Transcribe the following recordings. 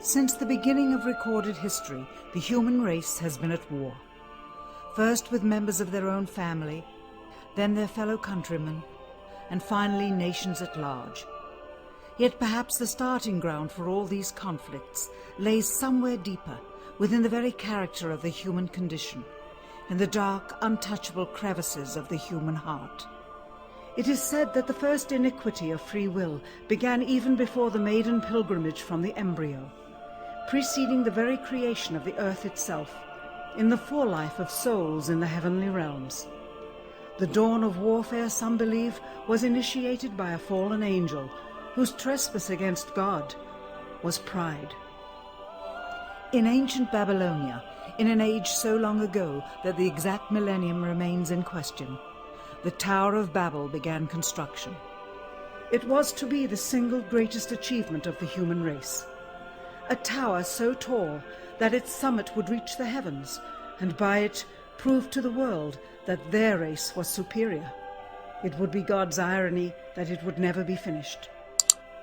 Since the beginning of recorded history, the human race has been at war. First with members of their own family, then their fellow countrymen, and finally nations at large. Yet perhaps the starting ground for all these conflicts lays somewhere deeper, within the very character of the human condition, in the dark, untouchable crevices of the human heart. It is said that the first iniquity of free will began even before the maiden pilgrimage from the embryo, preceding the very creation of the earth itself, in the forelife of souls in the heavenly realms. The dawn of warfare, some believe, was initiated by a fallen angel, whose trespass against God was pride. In ancient Babylonia, in an age so long ago that the exact millennium remains in question, the Tower of Babel began construction. It was to be the single greatest achievement of the human race. A tower so tall that its summit would reach the heavens, and by it prove to the world that their race was superior. It would be God's irony that it would never be finished.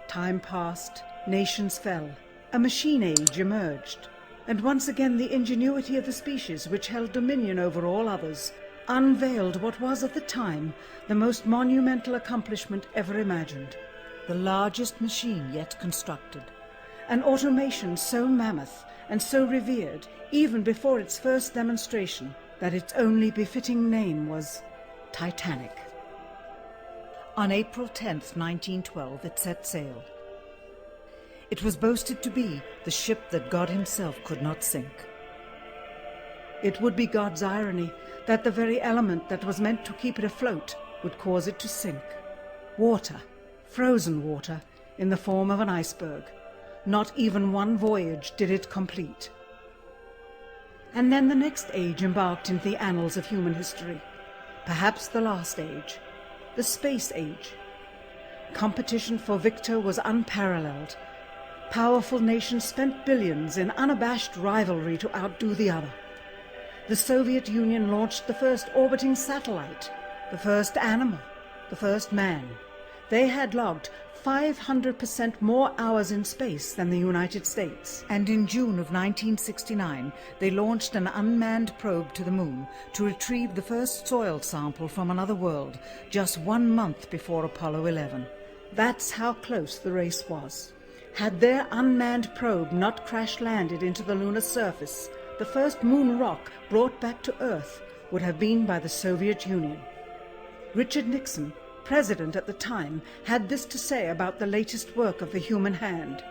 Time passed, nations fell, a machine age emerged, and once again the ingenuity of the species which held dominion over all others unveiled what was at the time the most monumental accomplishment ever imagined, the largest machine yet constructed, an automation so mammoth and so revered even before its first demonstration that its only befitting name was Titanic. On April 10th, 1912, it set sail. It was boasted to be the ship that God himself could not sink. It would be God's irony that the very element that was meant to keep it afloat would cause it to sink. Water, frozen water, in the form of an iceberg. Not even one voyage did it complete. And then the next age embarked into the annals of human history, perhaps the last age, the space age. Competition for victor was unparalleled. Powerful nations spent billions in unabashed rivalry to outdo the other. The Soviet Union launched the first orbiting satellite, the first animal, the first man. They had logged 500% more hours in space than the United States. And in June of 1969, they launched an unmanned probe to the moon to retrieve the first soil sample from another world, just 1 month before Apollo 11. That's how close the race was. Had their unmanned probe not crash-landed into the lunar surface, the first moon rock brought back to Earth would have been by the Soviet Union. Richard Nixon, president at the time, had this to say about the latest work of the human hand.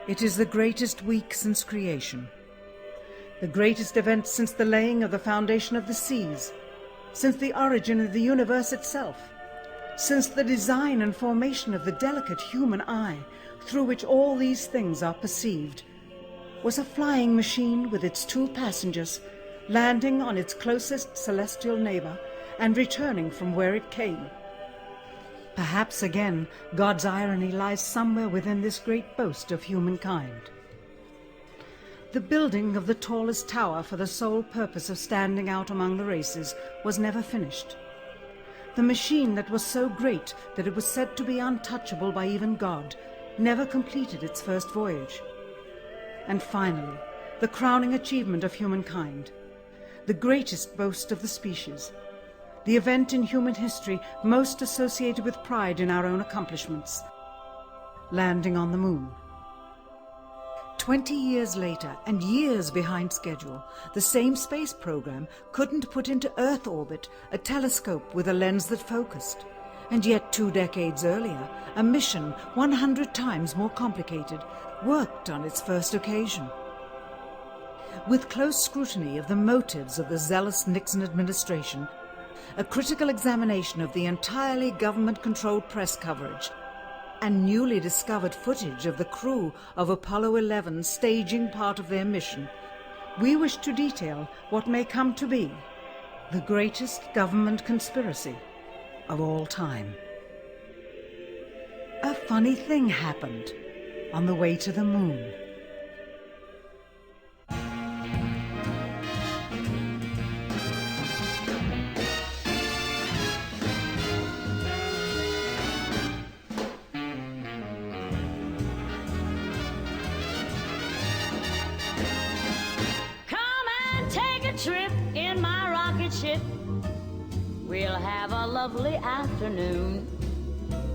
It is the greatest week since creation, the greatest event since the laying of the foundation of the seas, since the origin of the universe itself, since the design and formation of the delicate human eye through which all these things are perceived, was a flying machine with its 2 passengers landing on its closest celestial neighbor and returning from where it came. Perhaps again God's irony lies somewhere within this great boast of humankind. The building of the tallest tower for the sole purpose of standing out among the races was never finished. The machine that was so great that it was said to be untouchable by even God never completed its first voyage. And finally, the crowning achievement of humankind, the greatest boast of the species, the event in human history most associated with pride in our own accomplishments, landing on the moon. 20 years later, and years behind schedule, the same space program couldn't put into Earth orbit a telescope with a lens that focused. And yet 2 decades earlier, a mission 100 times more complicated worked on its first occasion. With close scrutiny of the motives of the zealous Nixon administration, a critical examination of the entirely government-controlled press coverage, and newly discovered footage of the crew of Apollo 11 staging part of their mission, we wish to detail what may come to be the greatest government conspiracy of all time. A funny thing happened on the way to the moon. rocket ship. We'll have a lovely afternoon.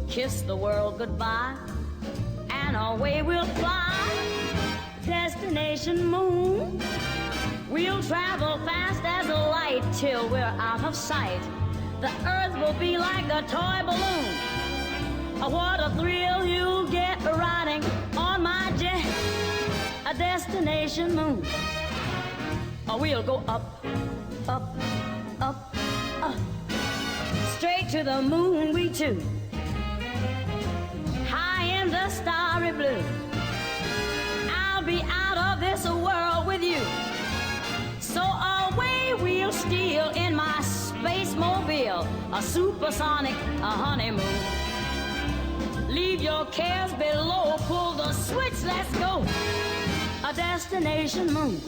Kiss the world goodbye, and away we'll fly. Destination moon. We'll travel fast as a light till we're out of sight. The earth will be like a toy balloon. What a thrill you'll get riding on my jet. A destination moon. We'll go up, up, up, up. Straight to the moon we two. High in the starry blue. I'll be out of this world with you. So away we'll steal in my space mobile, a supersonic honeymoon. Leave your cares below, pull the switch, let's go. A destination moon.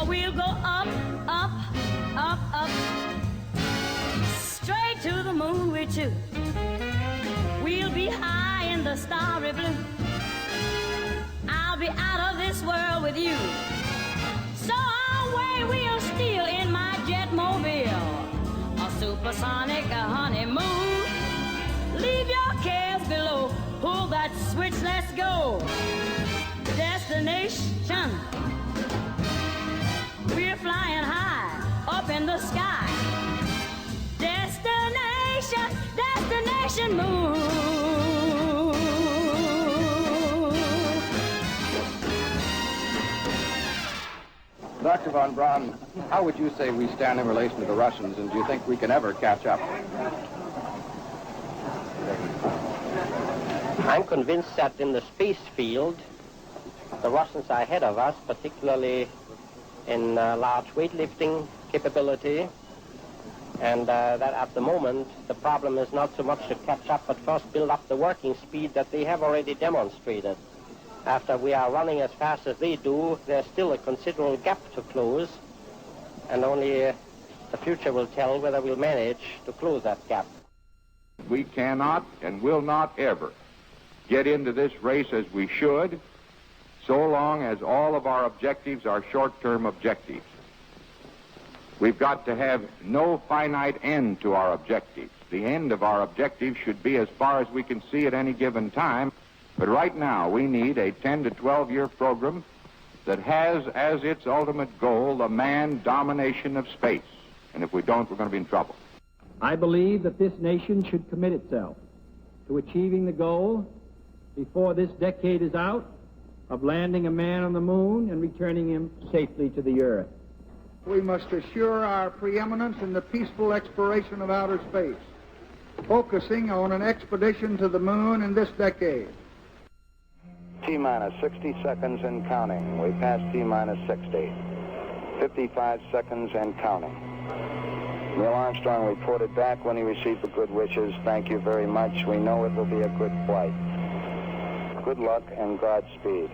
We'll go up, up, up, up, straight to the moon we two. We'll be high in the starry blue. I'll be out of this world with you. So away we'll steal in my jet mobile, a supersonic honeymoon. Leave your cares below, pull that switch, let's go. Destination. We're flying high up in the sky. Destination, destination moon. Dr. von Braun, how would you say we stand in relation to the Russians, and do you think we can ever catch up? I'm convinced that in the space field, the Russians are ahead of us, particularly in large weightlifting capability, and that at the moment the problem is not so much to catch up, but first build up the working speed that they have already demonstrated. After we are running as fast as they do, there's still a considerable gap to close, and only the future will tell whether we'll manage to close that gap. We cannot and will not ever get into this race as we should, so long as all of our objectives are short-term objectives. We've got to have no finite end to our objectives. The end of our objectives should be as far as we can see at any given time, but right now we need a 10 to 12-year program that has as its ultimate goal the manned domination of space. And if we don't, we're going to be in trouble. I believe that this nation should commit itself to achieving the goal before this decade is out of landing a man on the moon and returning him safely to the earth. We must assure our preeminence in the peaceful exploration of outer space, focusing on an expedition to the moon in this decade. T-minus 60 seconds and counting. We passed T-minus 60. 55 seconds and counting. Neil Armstrong reported back when he received the good wishes. Thank you very much. We know it will be a good flight. Good luck and Godspeed.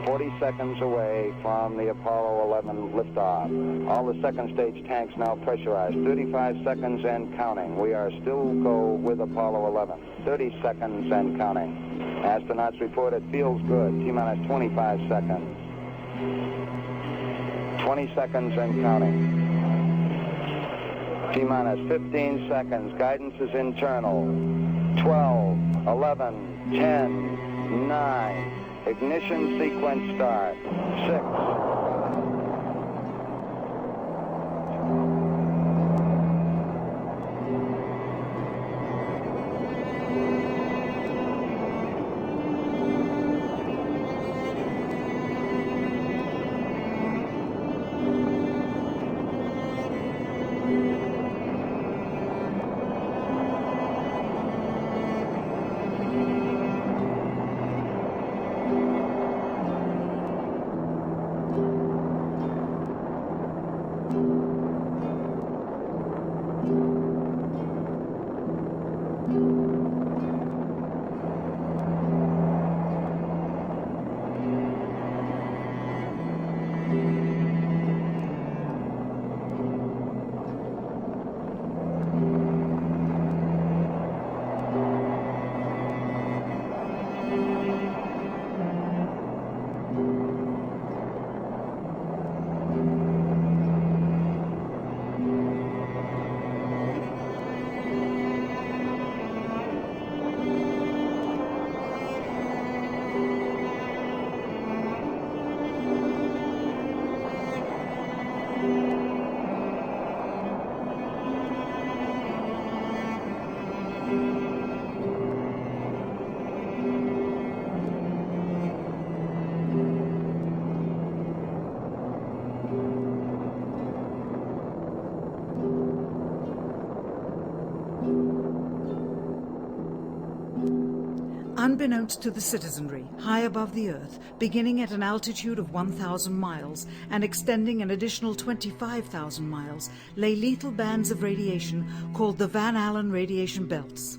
40 seconds away from the Apollo 11 liftoff. All the second stage tanks now pressurized. 35 seconds and counting. We are still go with Apollo 11. 30 seconds and counting. Astronauts report it feels good. T-minus 25 seconds. 20 seconds and counting. T-minus 15 seconds. Guidance is internal. 12, 11, 10, 9. Ignition sequence start. 6. Unbeknownst to the citizenry, high above the Earth, beginning at an altitude of 1,000 miles and extending an additional 25,000 miles, lay lethal bands of radiation called the Van Allen radiation belts.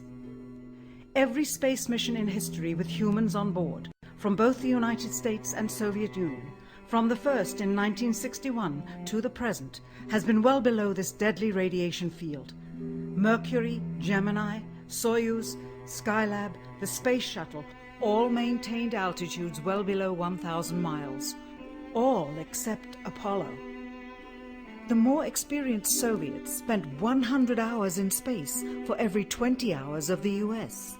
Every space mission in history with humans on board, from both the United States and Soviet Union, from the first in 1961 to the present, has been well below this deadly radiation field. Mercury, Gemini, Soyuz, Skylab, the Space Shuttle, all maintained altitudes well below 1,000 miles. All except Apollo. The more experienced Soviets spent 100 hours in space for every 20 hours of the US.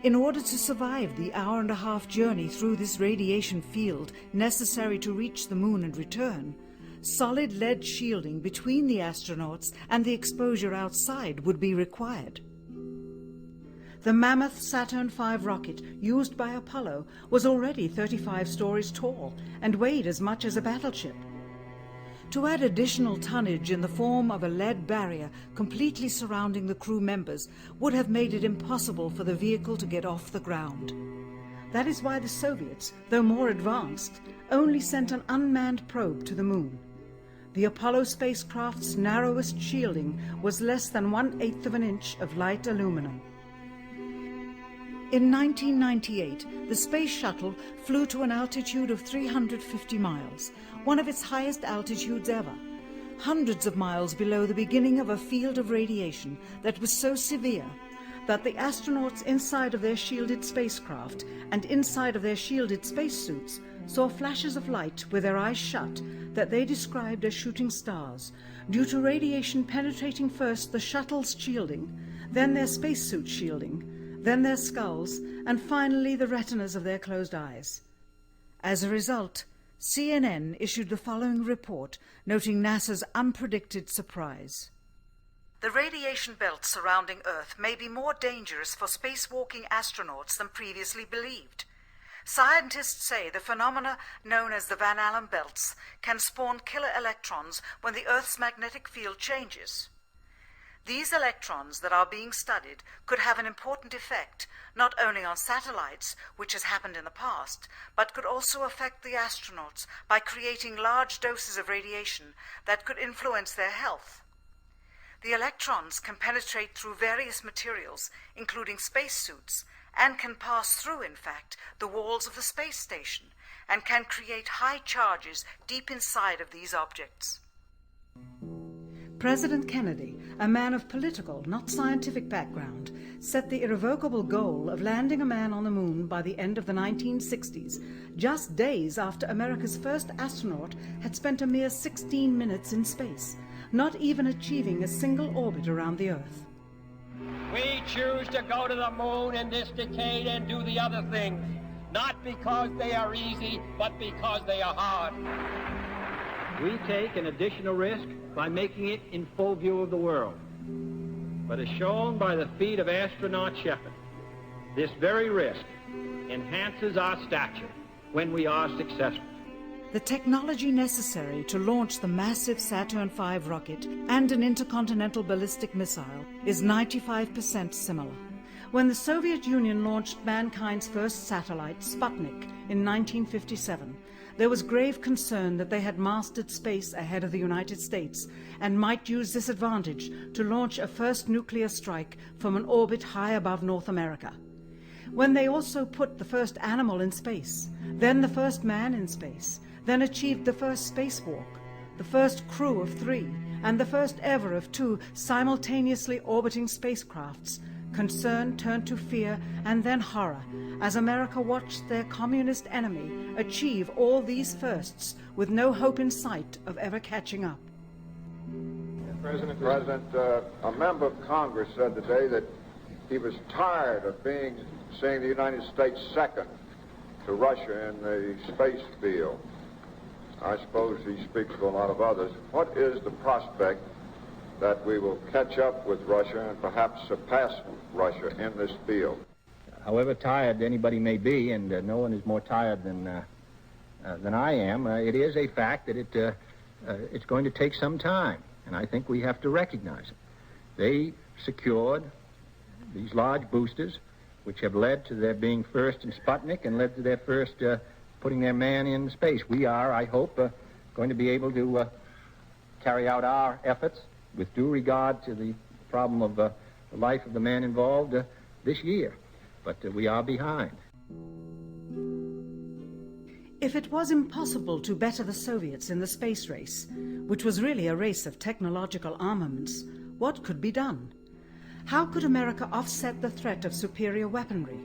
In order to survive the hour-and-a-half journey through this radiation field necessary to reach the moon and return, solid lead shielding between the astronauts and the exposure outside would be required. The mammoth Saturn V rocket used by Apollo was already 35 stories tall and weighed as much as a battleship. To add additional tonnage in the form of a lead barrier completely surrounding the crew members would have made it impossible for the vehicle to get off the ground. That is why the Soviets, though more advanced, only sent an unmanned probe to the moon. The Apollo spacecraft's narrowest shielding was less than 1/8 of an inch of light aluminum. In 1998, the Space Shuttle flew to an altitude of 350 miles, one of its highest altitudes ever, hundreds of miles below the beginning of a field of radiation that was so severe that the astronauts inside of their shielded spacecraft and inside of their shielded spacesuits saw flashes of light with their eyes shut that they described as shooting stars, due to radiation penetrating first the shuttle's shielding, then their spacesuit shielding, then their skulls, and finally the retinas of their closed eyes. As a result, CNN issued the following report, noting NASA's unpredicted surprise. The radiation belt surrounding Earth may be more dangerous for spacewalking astronauts than previously believed. Scientists say the phenomena known as the Van Allen belts can spawn killer electrons when the Earth's magnetic field changes. These electrons that are being studied could have an important effect, not only on satellites, which has happened in the past, but could also affect the astronauts by creating large doses of radiation that could influence their health. The electrons can penetrate through various materials, including spacesuits, and can pass through, in fact, the walls of the space station, and can create high charges deep inside of these objects. President Kennedy, a man of political, not scientific background, set the irrevocable goal of landing a man on the moon by the end of the 1960s, just days after America's first astronaut had spent a mere 16 minutes in space, not even achieving a single orbit around the Earth. We choose to go to the moon in this decade and do the other things, not because they are easy, but because they are hard. We take an additional risk by making it in full view of the world. But as shown by the feat of astronaut Shepard, this very risk enhances our stature when we are successful. The technology necessary to launch the massive Saturn V rocket and an intercontinental ballistic missile is 95% similar. When the Soviet Union launched mankind's first satellite, Sputnik, in 1957, there was grave concern that they had mastered space ahead of the United States and might use this advantage to launch a first nuclear strike from an orbit high above North America. When they also put the first animal in space, then the first man in space, then achieved the first spacewalk, the first crew of 3, and the first ever of 2 simultaneously orbiting spacecrafts, concern turned to fear and then horror as America watched their communist enemy achieve all these firsts with no hope in sight of ever catching up. President, a member of Congress said today that he was tired of seeing the United States second to Russia in the space field. I suppose he speaks for a lot of others. What is the prospect that we will catch up with Russia and perhaps surpass Russia in this field? However tired anybody may be, and no one is more tired than I am, it is a fact that it's going to take some time, and I think we have to recognize it. They secured these large boosters, which have led to their being first in Sputnik and led to their first putting their man in space. We are, I hope, going to be able to carry out our efforts with due regard to the problem of the life of the man involved this year. But we are behind. If it was impossible to better the Soviets in the space race, which was really a race of technological armaments, what could be done? How could America offset the threat of superior weaponry?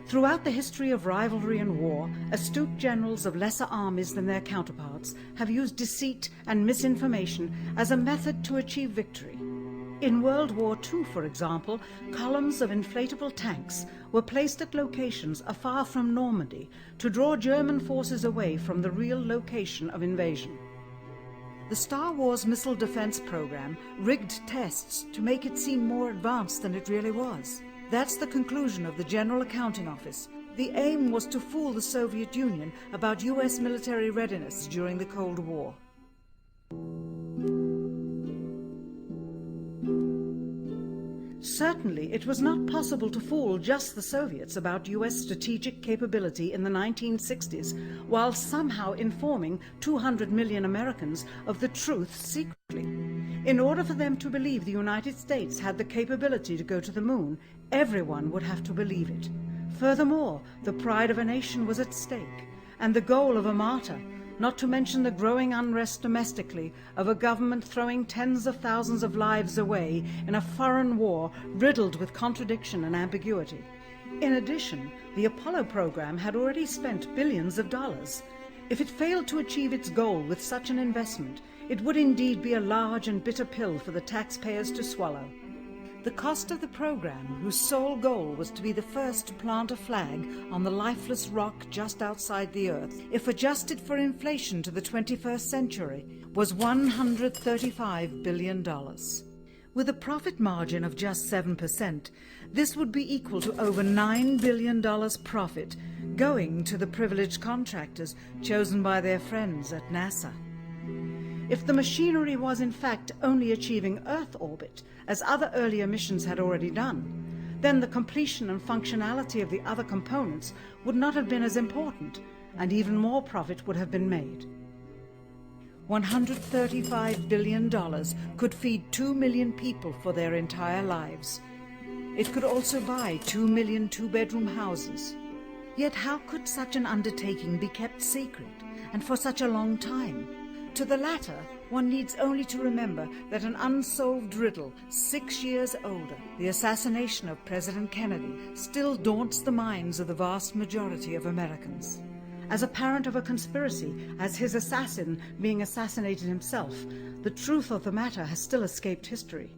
Throughout the history of rivalry and war, astute generals of lesser armies than their counterparts have used deceit and misinformation as a method to achieve victory. In World War II, for example, columns of inflatable tanks were placed at locations afar from Normandy to draw German forces away from the real location of invasion. The Star Wars missile defense program rigged tests to make it seem more advanced than it really was. That's the conclusion of the General Accounting Office. The aim was to fool the Soviet Union about US military readiness during the Cold War. Certainly, it was not possible to fool just the Soviets about US strategic capability in the 1960s, while somehow informing 200 million Americans of the truth secretly. In order for them to believe the United States had the capability to go to the moon, everyone would have to believe it. Furthermore, the pride of a nation was at stake, and the goal of a martyr, not to mention the growing unrest domestically of a government throwing tens of thousands of lives away in a foreign war riddled with contradiction and ambiguity. In addition, the Apollo program had already spent billions of dollars. If it failed to achieve its goal with such an investment, it would indeed be a large and bitter pill for the taxpayers to swallow. The cost of the program, whose sole goal was to be the first to plant a flag on the lifeless rock just outside the Earth, if adjusted for inflation to the 21st century, was $135 billion. With a profit margin of just 7%, this would be equal to over $9 billion profit going to the privileged contractors chosen by their friends at NASA. If the machinery was in fact only achieving Earth orbit, as other earlier missions had already done, then the completion and functionality of the other components would not have been as important, and even more profit would have been made. $135 billion could feed 2 million people for their entire lives. It could also buy 2 million two-bedroom houses. Yet how could such an undertaking be kept secret, and for such a long time? To the latter, one needs only to remember that an unsolved riddle 6 years older, the assassination of President Kennedy, still daunts the minds of the vast majority of Americans. As a parent of a conspiracy, as his assassin being assassinated himself, the truth of the matter has still escaped history.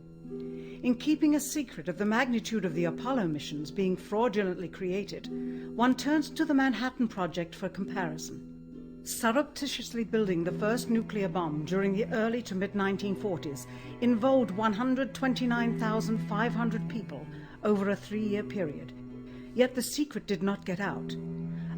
In keeping a secret of the magnitude of the Apollo missions being fraudulently created, one turns to the Manhattan Project for comparison. Surreptitiously building the first nuclear bomb during the early to mid-1940s involved 129,500 people over a 3-year period. Yet the secret did not get out.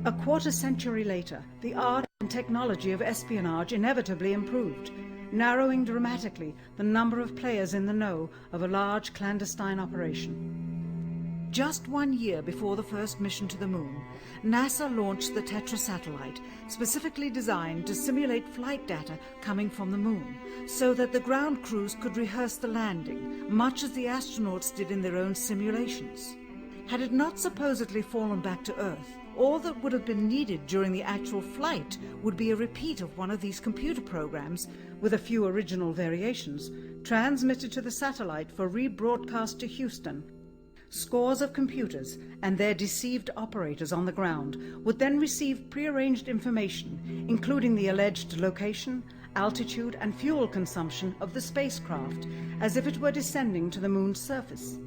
A quarter century later, the art and technology of espionage inevitably improved, narrowing dramatically the number of players in the know of a large clandestine operation. Just 1 year before the first mission to the moon, NASA launched the Tetra satellite, specifically designed to simulate flight data coming from the moon, so that the ground crews could rehearse the landing, much as the astronauts did in their own simulations. Had it not supposedly fallen back to Earth, all that would have been needed during the actual flight would be a repeat of one of these computer programs, with a few original variations, transmitted to the satellite for rebroadcast to Houston. Scores of computers and their deceived operators on the ground would then receive prearranged information, including the alleged location, altitude and fuel consumption of the spacecraft, as if it were descending to the moon's surface.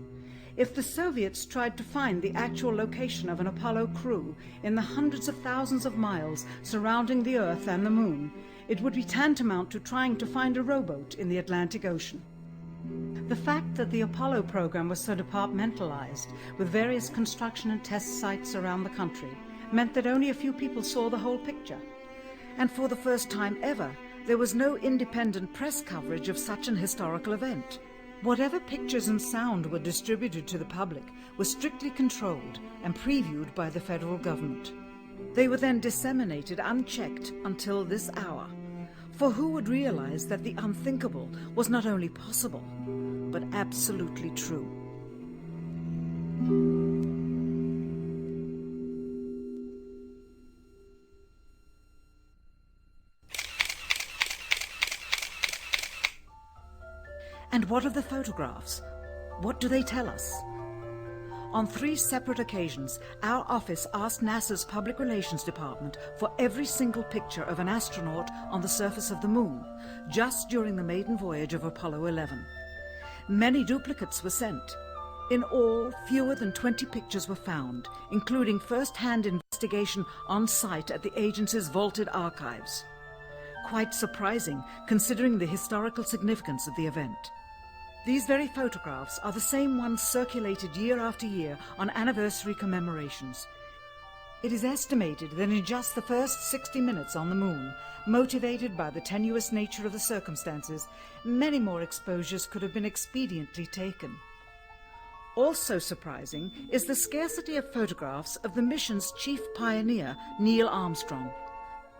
If the Soviets tried to find the actual location of an Apollo crew in the hundreds of thousands of miles surrounding the Earth and the moon, it would be tantamount to trying to find a rowboat in the Atlantic Ocean. The fact that the Apollo program was so departmentalized, with various construction and test sites around the country, meant that only a few people saw the whole picture. And for the first time ever, there was no independent press coverage of such an historical event. Whatever pictures and sound were distributed to the public were strictly controlled and previewed by the federal government. They were then disseminated unchecked until this hour. For who would realize that the unthinkable was not only possible, but absolutely true? And what of the photographs? What do they tell us? On 3 separate occasions, our office asked NASA's Public Relations Department for every single picture of an astronaut on the surface of the moon, just during the maiden voyage of Apollo 11. Many duplicates were sent. In all, fewer than 20 pictures were found, including first-hand investigation on site at the agency's vaulted archives. Quite surprising, considering the historical significance of the event. These very photographs are the same ones circulated year after year on anniversary commemorations. It is estimated that in just the first 60 minutes on the moon, motivated by the tenuous nature of the circumstances, many more exposures could have been expediently taken. Also surprising is the scarcity of photographs of the mission's chief pioneer, Neil Armstrong.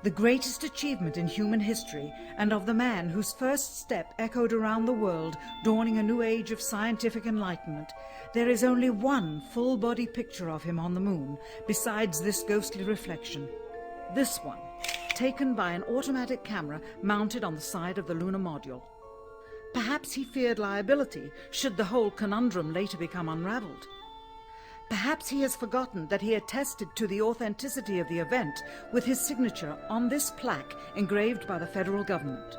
The greatest achievement in human history, and of the man whose first step echoed around the world, dawning a new age of scientific enlightenment, there is only one full-body picture of him on the moon, besides this ghostly reflection. This one, taken by an automatic camera mounted on the side of the lunar module. Perhaps he feared liability, should the whole conundrum later become unraveled. Perhaps he has forgotten that he attested to the authenticity of the event with his signature on this plaque engraved by the federal government.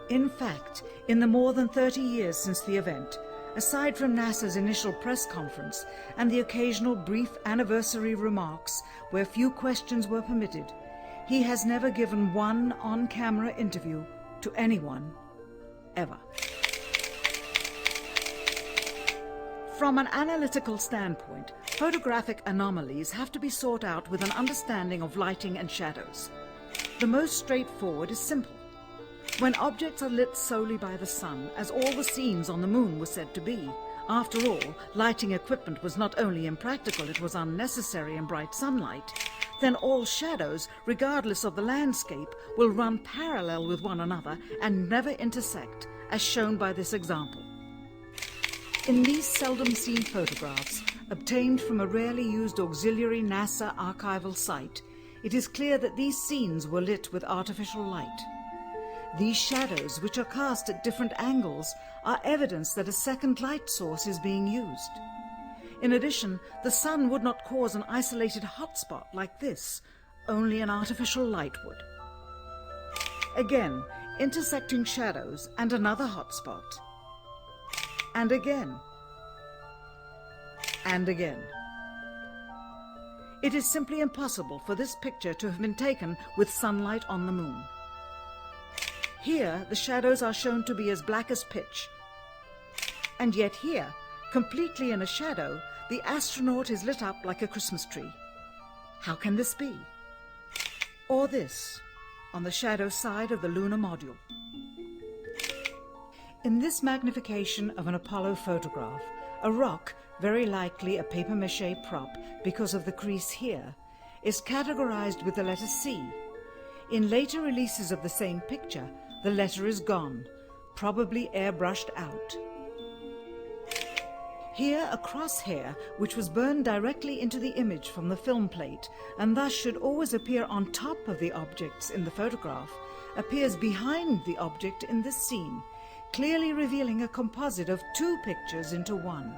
In fact, in the more than 30 years since the event, aside from NASA's initial press conference and the occasional brief anniversary remarks where few questions were permitted, he has never given one on-camera interview to anyone, ever. From an analytical standpoint, photographic anomalies have to be sought out with an understanding of lighting and shadows. The most straightforward is simple. When objects are lit solely by the sun, as all the scenes on the moon were said to be, after all, lighting equipment was not only impractical, it was unnecessary in bright sunlight, then all shadows, regardless of the landscape, will run parallel with one another and never intersect, as shown by this example. In these seldom-seen photographs, obtained from a rarely used auxiliary NASA archival site, it is clear that these scenes were lit with artificial light. These shadows, which are cast at different angles, are evidence that a second light source is being used. In addition, the sun would not cause an isolated hotspot like this, only an artificial light would. Again, intersecting shadows and another hotspot. And again. And again. It is simply impossible for this picture to have been taken with sunlight on the moon. Here, the shadows are shown to be as black as pitch. And yet here, completely in a shadow, the astronaut is lit up like a Christmas tree. How can this be? Or this, on the shadow side of the lunar module. In this magnification of an Apollo photograph, A rock, very likely a papier-mâché prop because of the crease here, is categorized with the letter C. In later releases of the same picture, the letter is gone, probably airbrushed out. Here a crosshair, which was burned directly into the image from the film plate and thus should always appear on top of the objects in the photograph, appears behind the object in this scene, clearly revealing a composite of two pictures into one.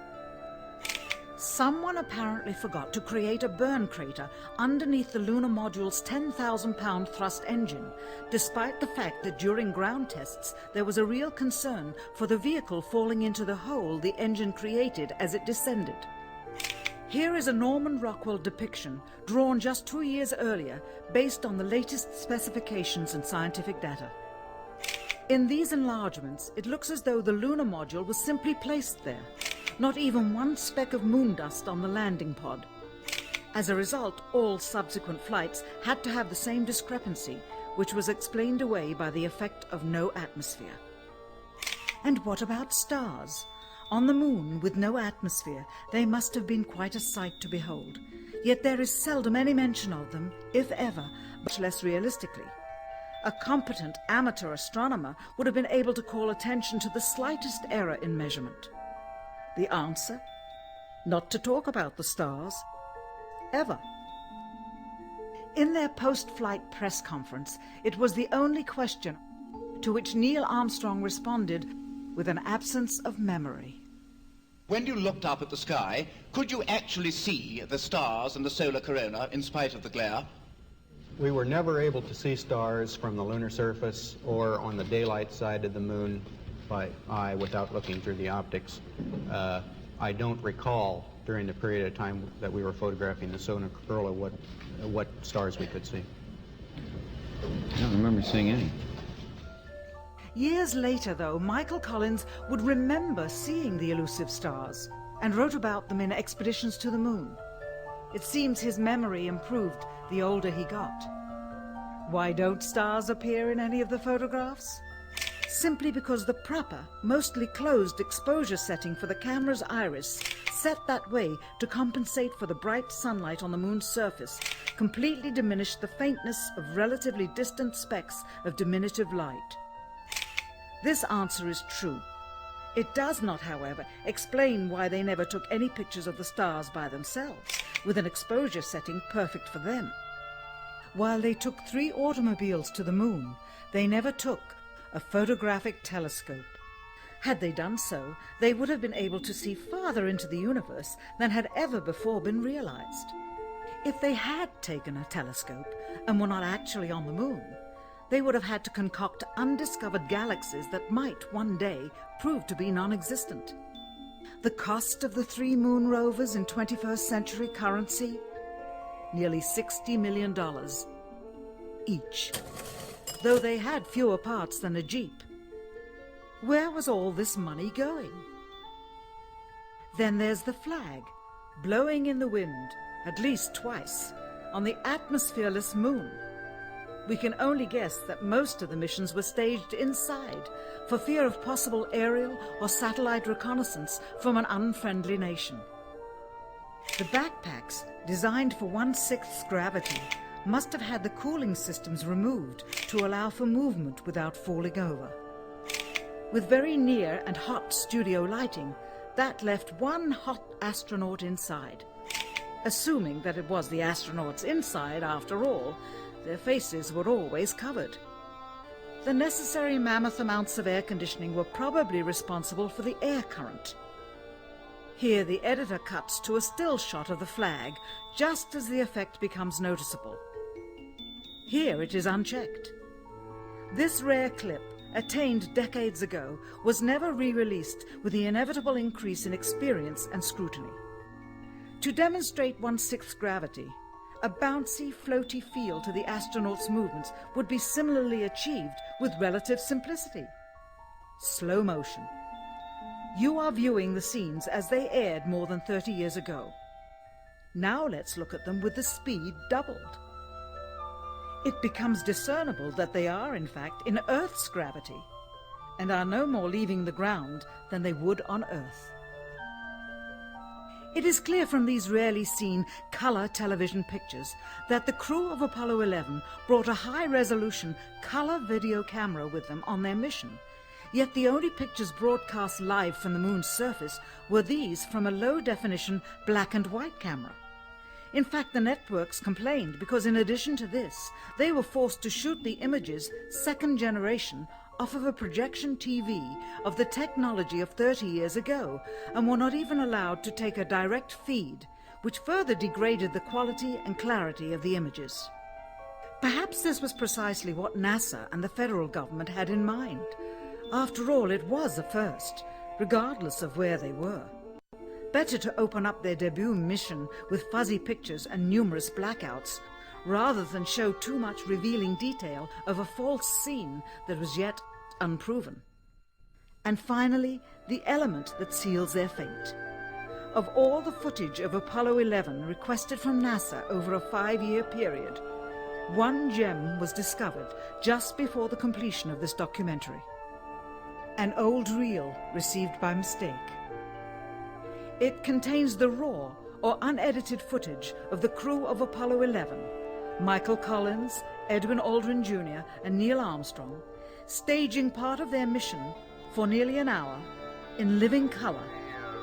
Someone apparently forgot to create a burn crater underneath the lunar module's 10,000-pound thrust engine, despite the fact that during ground tests there was a real concern for the vehicle falling into the hole the engine created as it descended. Here is a Norman Rockwell depiction drawn just 2 years earlier based on the latest specifications and scientific data. In these enlargements, it looks as though the lunar module was simply placed there. Not even one speck of moon dust on the landing pod. As a result, all subsequent flights had to have the same discrepancy, which was explained away by the effect of no atmosphere. And what about stars? On the moon, with no atmosphere, they must have been quite a sight to behold. Yet there is seldom any mention of them, if ever, much less realistically. A competent amateur astronomer would have been able to call attention to the slightest error in measurement. The answer? Not to talk about the stars. Ever. In their post-flight press conference, it was the only question to which Neil Armstrong responded with an absence of memory. When you looked up at the sky, could you actually see the stars and the solar corona in spite of the glare? We were never able to see stars from the lunar surface or on the daylight side of the moon by eye without looking through the optics. I don't recall during the period of time that we were photographing the solar corona what stars we could see. I don't remember seeing any. Years later, though, Michael Collins would remember seeing the elusive stars and wrote about them in Expeditions to the Moon. It seems his memory improved the older he got. Why don't stars appear in any of the photographs? Simply because the proper, mostly closed exposure setting for the camera's iris, set that way to compensate for the bright sunlight on the moon's surface, completely diminished the faintness of relatively distant specks of diminutive light. This answer is true. It does not, however, explain why they never took any pictures of the stars by themselves, with an exposure setting perfect for them. While they took 3 automobiles to the moon, they never took a photographic telescope. Had they done so, they would have been able to see farther into the universe than had ever before been realized. If they had taken a telescope and were not actually on the moon, they would have had to concoct undiscovered galaxies that might one day prove to be non-existent. The cost of the 3 moon rovers in 21st century currency? Nearly $60 million each, though they had fewer parts than a Jeep. Where was all this money going? Then there's the flag, blowing in the wind, at least twice, on the atmosphereless moon. We can only guess that most of the missions were staged inside, for fear of possible aerial or satellite reconnaissance from an unfriendly nation. The backpacks, designed for 1/6 gravity, must have had the cooling systems removed to allow for movement without falling over. With very near and hot studio lighting, that left one hot astronaut inside. Assuming that it was the astronauts inside, after all, their faces were always covered. The necessary mammoth amounts of air conditioning were probably responsible for the air current. Here the editor cuts to a still shot of the flag, just as the effect becomes noticeable. Here it is unchecked. This rare clip, attained decades ago, was never re-released with the inevitable increase in experience and scrutiny. To demonstrate 1/6 gravity, a bouncy, floaty feel to the astronauts' movements would be similarly achieved with relative simplicity. Slow motion. You are viewing the scenes as they aired more than 30 years ago. Now let's look at them with the speed doubled. It becomes discernible that they are, in fact, in Earth's gravity, and are no more leaving the ground than they would on Earth. It is clear from these rarely seen colour television pictures that the crew of Apollo 11 brought a high-resolution colour video camera with them on their mission. Yet the only pictures broadcast live from the moon's surface were these from a low-definition black and white camera. In fact, the networks complained because in addition to this, they were forced to shoot the images, second generation, off of a projection TV of the technology of 30 years ago, and were not even allowed to take a direct feed, which further degraded the quality and clarity of the images. Perhaps this was precisely what NASA and the federal government had in mind. After all, it was a first, regardless of where they were. Better to open up their debut mission with fuzzy pictures and numerous blackouts, rather than show too much revealing detail of a false scene that was yet unproven. And finally, the element that seals their fate. Of all the footage of Apollo 11 requested from NASA over a 5-year period, one gem was discovered just before the completion of this documentary. An old reel received by mistake. It contains the raw or unedited footage of the crew of Apollo 11, Michael Collins, Edwin Aldrin Jr. and Neil Armstrong, staging part of their mission for nearly an hour in living color,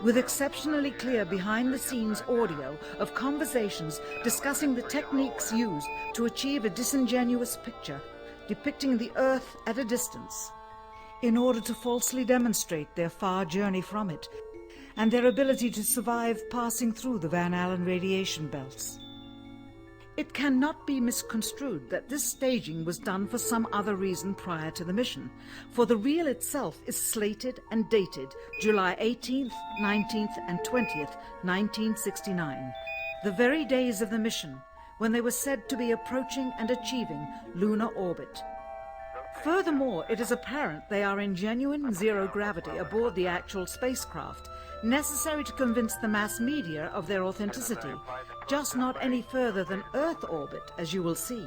with exceptionally clear behind-the-scenes audio of conversations discussing the techniques used to achieve a disingenuous picture depicting the Earth at a distance, in order to falsely demonstrate their far journey from it and their ability to survive passing through the Van Allen radiation belts. It cannot be misconstrued that this staging was done for some other reason prior to the mission, for the reel itself is slated and dated July 18th, 19th and 20th, 1969, the very days of the mission when they were said to be approaching and achieving lunar orbit. Furthermore, it is apparent they are in genuine zero gravity aboard the actual spacecraft, necessary to convince the mass media of their authenticity, just not any further than Earth orbit, as you will see.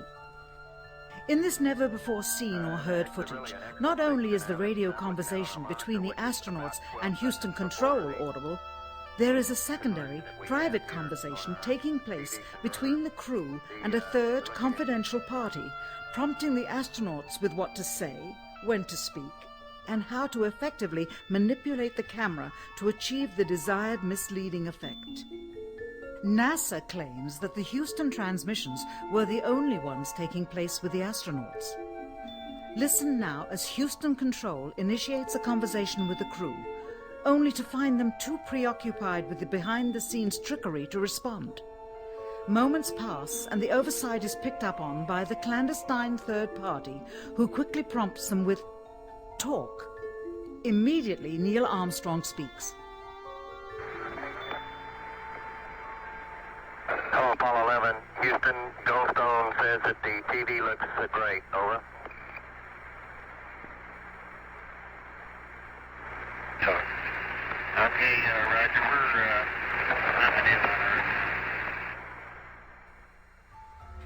In this never-before-seen or heard footage, not only is the radio conversation between the astronauts and Houston Control audible, there is a secondary, private conversation taking place between the crew and a third confidential party, prompting the astronauts with what to say, when to speak, and how to effectively manipulate the camera to achieve the desired misleading effect. NASA claims that the Houston transmissions were the only ones taking place with the astronauts. Listen now as Houston Control initiates a conversation with the crew, only to find them too preoccupied with the behind-the-scenes trickery to respond. Moments pass and the oversight is picked up on by the clandestine third party, who quickly prompts them with talk. Immediately, Neil Armstrong speaks. Hello, Apollo 11. Houston, Goldstone says that the TV looks great. Over. Okay, Roger. We're coming in on Earth.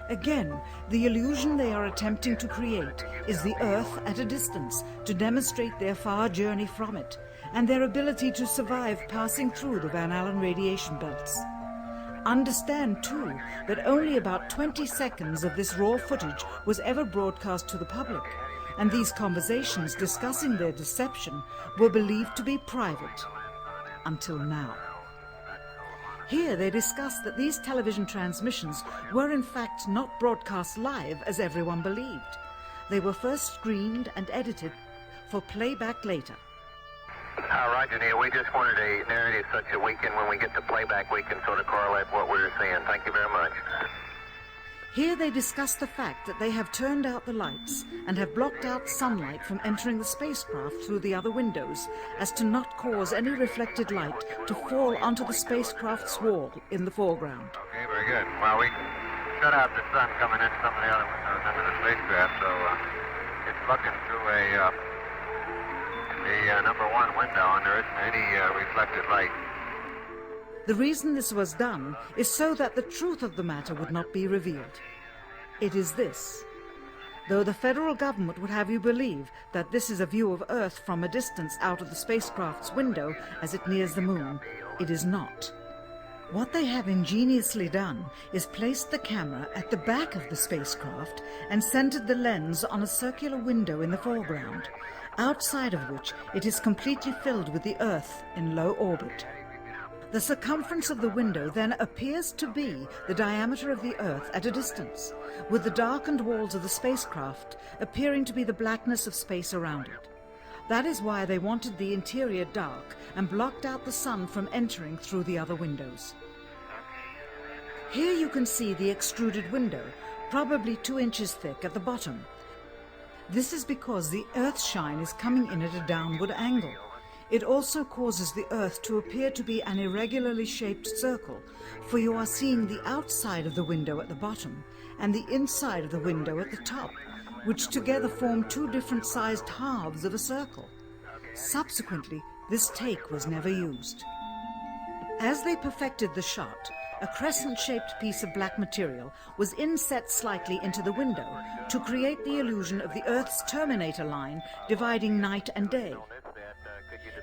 Again, the illusion they are attempting to create is the Earth at a distance to demonstrate their far journey from it and their ability to survive passing through the Van Allen radiation belts. Understand, too, that only about 20 seconds of this raw footage was ever broadcast to the public, and these conversations discussing their deception were believed to be private, until now. Here they discuss that these television transmissions were in fact not broadcast live as everyone believed. They were first screened and edited for playback later. Roger, Neil. We just wanted a narrative such that we can, when we get to playback, we can sort of correlate what we're seeing. Thank you very much. Here they discuss the fact that they have turned out the lights and have blocked out sunlight from entering the spacecraft through the other windows, as to not cause any reflected light to fall onto the spacecraft's wall in the foreground. Okay, very good. Well, we shut out the sun coming in some of the other windows into the spacecraft, so it's looking through the number one window, and there isn't any reflected light. The reason this was done is so that the truth of the matter would not be revealed. It is this. Though the federal government would have you believe that this is a view of Earth from a distance out of the spacecraft's window as it nears the moon, it is not. What they have ingeniously done is placed the camera at the back of the spacecraft and centered the lens on a circular window in the foreground, outside of which it is completely filled with the Earth in low orbit. The circumference of the window then appears to be the diameter of the Earth at a distance, with the darkened walls of the spacecraft appearing to be the blackness of space around it. That is why they wanted the interior dark and blocked out the sun from entering through the other windows. Here you can see the extruded window, probably 2 inches thick at the bottom. This is because the Earth's shine is coming in at a downward angle. It also causes the Earth to appear to be an irregularly shaped circle, for you are seeing the outside of the window at the bottom and the inside of the window at the top, which together form 2 different sized halves of a circle. Subsequently, this take was never used. As they perfected the shot, a crescent-shaped piece of black material was inset slightly into the window to create the illusion of the Earth's terminator line dividing night and day.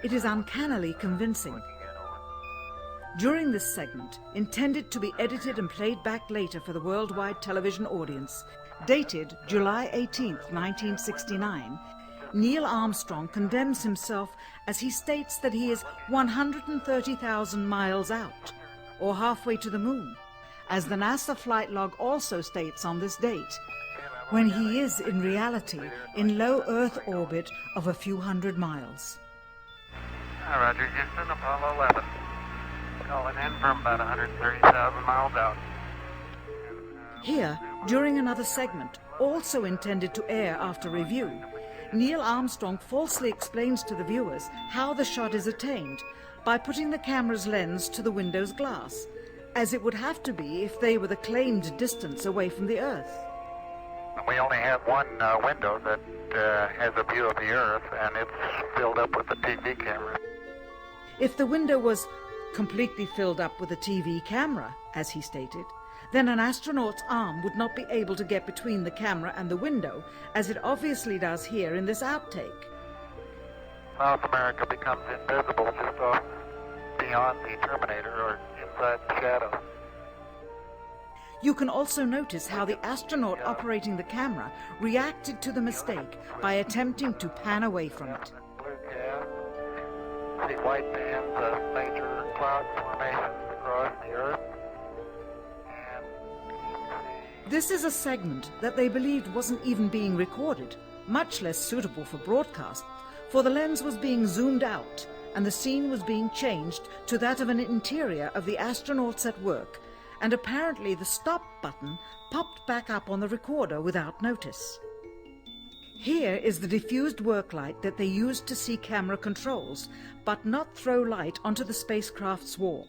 It is uncannily convincing. During this segment, intended to be edited and played back later for the worldwide television audience, dated July 18, 1969, Neil Armstrong condemns himself as he states that he is 130,000 miles out, or halfway to the moon, as the NASA flight log also states on this date, when he is in reality in low Earth orbit of a few hundred miles. Roger, Houston, Apollo 11. Calling in from about 130,000 miles out. Here, during another segment, also intended to air after review, Neil Armstrong falsely explains to the viewers how the shot is attained by putting the camera's lens to the window's glass, as it would have to be if they were the claimed distance away from the Earth. We only have one window that has a view of the Earth, and it's filled up with the TV camera. If the window was completely filled up with a TV camera, as he stated, then an astronaut's arm would not be able to get between the camera and the window, as it obviously does here in this outtake. South America becomes invisible just off beyond the Terminator or inside the shadow. You can also notice how the astronaut operating the camera reacted to the mistake by attempting to pan away from it. Blue gas, see white bands of major cloud formations across the Earth. This is a segment that they believed wasn't even being recorded, much less suitable for broadcast, for the lens was being zoomed out and the scene was being changed to that of an interior of the astronauts at work, and apparently the stop button popped back up on the recorder without notice. Here is the diffused work light that they used to see camera controls, but not throw light onto the spacecraft's wall.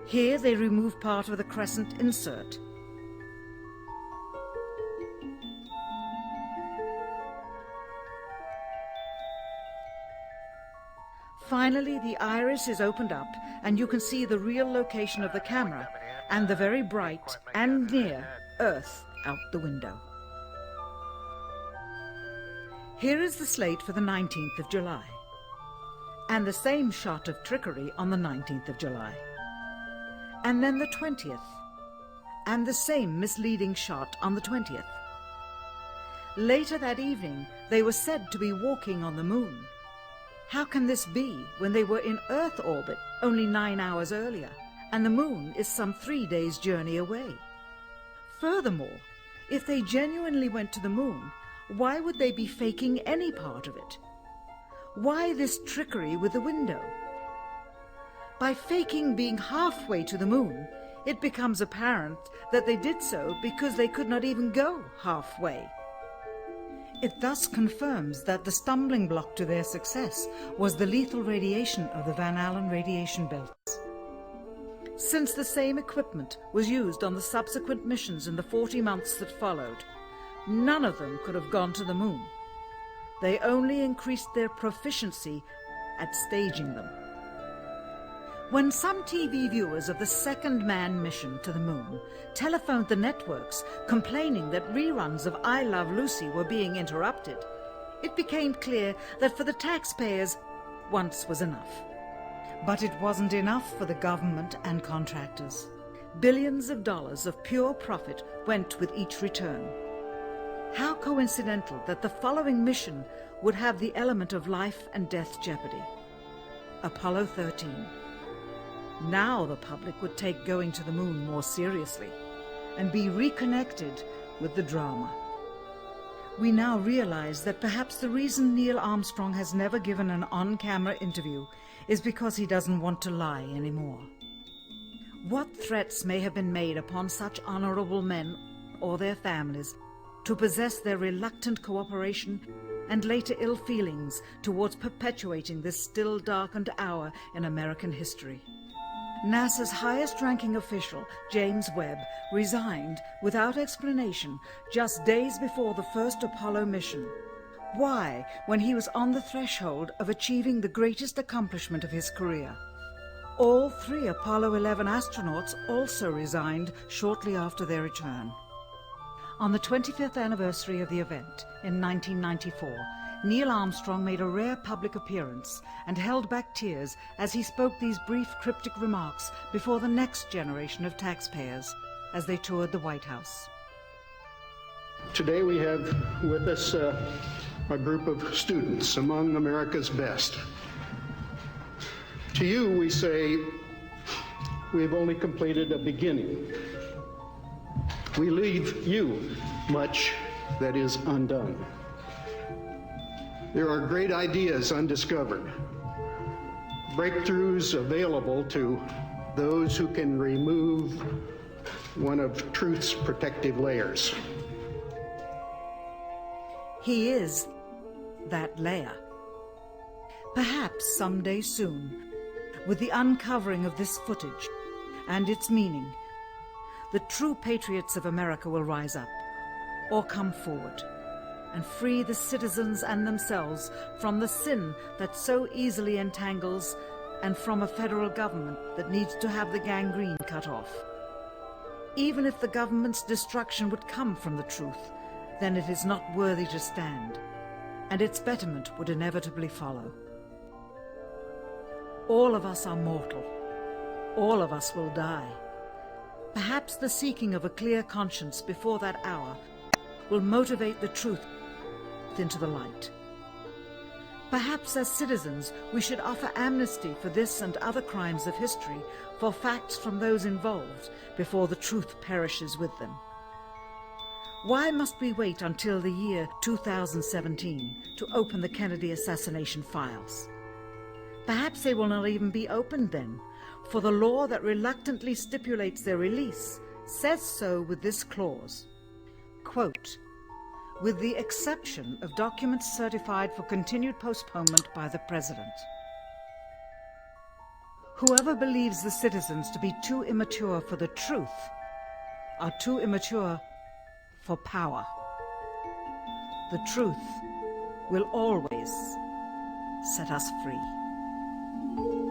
Here they remove part of the crescent insert. Finally, the iris is opened up and you can see the real location of the camera and the very bright and near Earth out the window. Here is the slate for the 19th of July, and the same shot of trickery on the 19th of July, and then the 20th, and the same misleading shot on the 20th. Later that evening, they were said to be walking on the moon. How can this be when they were in Earth orbit only 9 hours earlier, and the moon is some 3 days' journey away? Furthermore, if they genuinely went to the moon, why would they be faking any part of it? Why this trickery with the window? By faking being halfway to the moon, it becomes apparent that they did so because they could not even go halfway. It thus confirms that the stumbling block to their success was the lethal radiation of the Van Allen radiation belts. Since the same equipment was used on the subsequent missions in the 40 months that followed, none of them could have gone to the moon. They only increased their proficiency at staging them. When some TV viewers of the second manned mission to the moon telephoned the networks complaining that reruns of I Love Lucy were being interrupted, it became clear that for the taxpayers, once was enough. But it wasn't enough for the government and contractors. Billions of dollars of pure profit went with each return. How coincidental that the following mission would have the element of life and death jeopardy. Apollo 13. Now the public would take going to the moon more seriously and be reconnected with the drama. We now realize that perhaps the reason Neil Armstrong has never given an on-camera interview is because he doesn't want to lie anymore. What threats may have been made upon such honorable men or their families to possess their reluctant cooperation and later ill feelings towards perpetuating this still darkened hour in American history? NASA's highest-ranking official, James Webb, resigned without explanation just days before the first Apollo mission. Why, when he was on the threshold of achieving the greatest accomplishment of his career? All 3 Apollo 11 astronauts also resigned shortly after their return. On the 25th anniversary of the event, in 1994, Neil Armstrong made a rare public appearance and held back tears as he spoke these brief cryptic remarks before the next generation of taxpayers as they toured the White House. Today we have with us a group of students among America's best. To you we say, we've only completed a beginning. We leave you much that is undone. There are great ideas undiscovered, breakthroughs available to those who can remove one of truth's protective layers. He is that layer. Perhaps someday soon, with the uncovering of this footage and its meaning, the true patriots of America will rise up or come forward and free the citizens and themselves from the sin that so easily entangles and from a federal government that needs to have the gangrene cut off. Even if the government's destruction would come from the truth, then it is not worthy to stand, and its betterment would inevitably follow. All of us are mortal. All of us will die. Perhaps the seeking of a clear conscience before that hour will motivate the truth into the light. Perhaps as citizens we should offer amnesty for this and other crimes of history, for facts from those involved, before the truth perishes with them. Why must we wait until the year 2017 to open the Kennedy assassination files? Perhaps they will not even be opened then, for the law that reluctantly stipulates their release says so with this clause, quote, with the exception of documents certified for continued postponement by the President. Whoever believes the citizens to be too immature for the truth are too immature for power. The truth will always set us free.